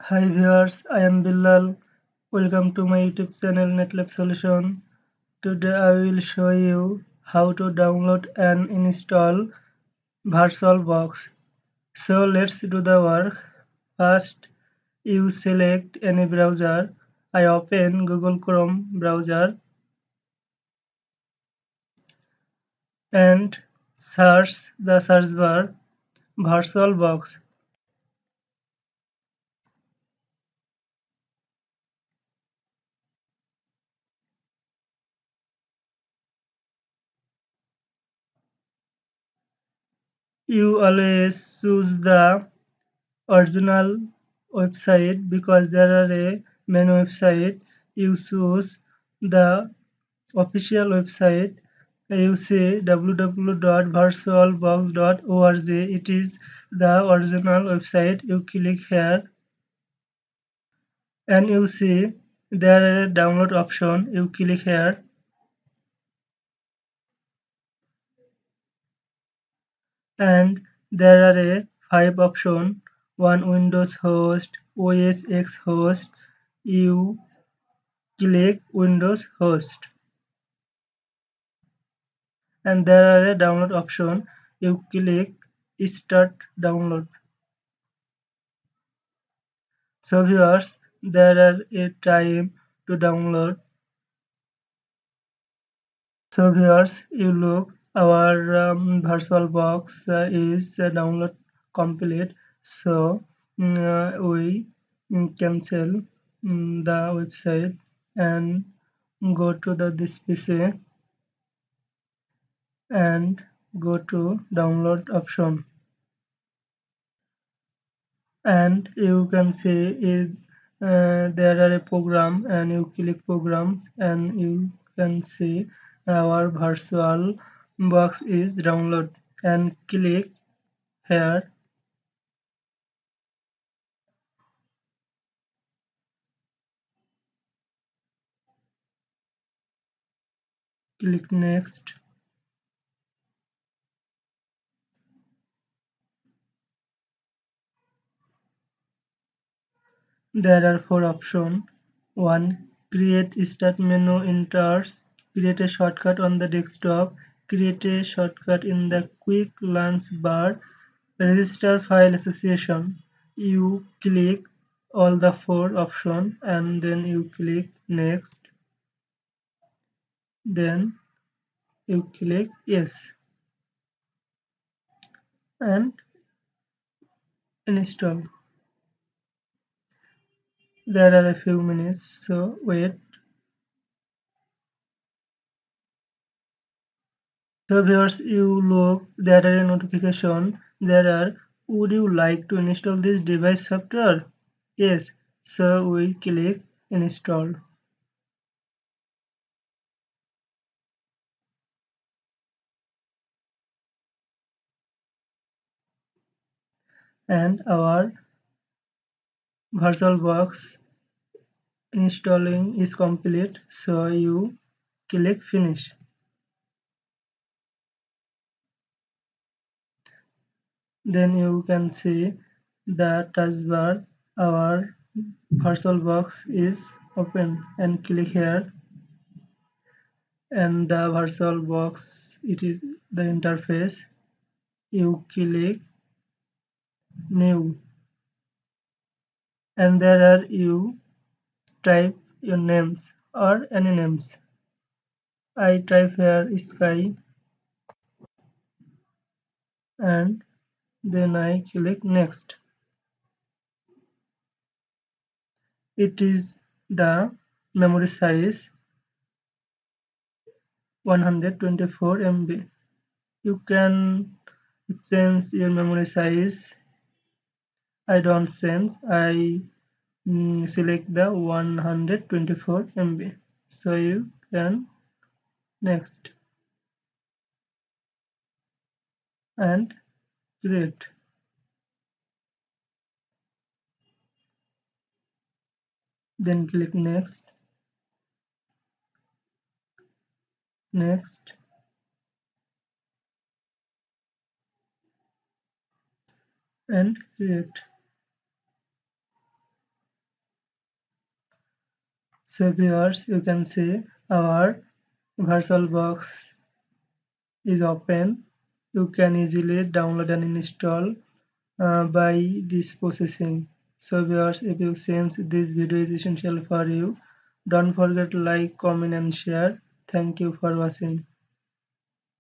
Hi viewers, I am Billal. Welcome to my YouTube channel NetLab Solution. Today I will show you how to download and install VirtualBox. So let's do the work. First, you select any browser. I open Google Chrome browser and search the search bar VirtualBox. You always choose the original website because there are a many website. You choose the official website. You see www.virtualbox.org. It is the original website. You click here and you see there is a download option. You click here and there are a five option. One Windows host, OS X host. You click Windows host and there are a download option. You click start download. So viewers, there are a time to download. So viewers, you look our virtual box is download complete. So we cancel the website and go to the this PC and go to download option. And you can see there are a program and you click programs and you can see our virtual box is download and click here, click next. There are four options. One, create start menu enters, create a shortcut on the desktop, create a shortcut in the quick launch bar, register file association. You click all the four options and then you click next. Then you click yes and install. There are a few minutes, so wait. So viewers, you look, there are a notification. There are, would you like to install this device software? Yes. So we click install. And our VirtualBox installing is complete. So you click finish. Then you can see the taskbar. Our VirtualBox is open and click here and the VirtualBox, it is the interface. You click new and there are you type your names or any names. I type here sky and then I click next. It is the memory size 124 MB. You can change your memory size. I don't change. I select the 124 MB. So you can next and create. Then click next, next, and create. So viewers, you can see our VirtualBox is open. You can easily download and install by this processing. So viewers, if you think this video is essential for you, don't forget to like, comment and share. Thank you for watching.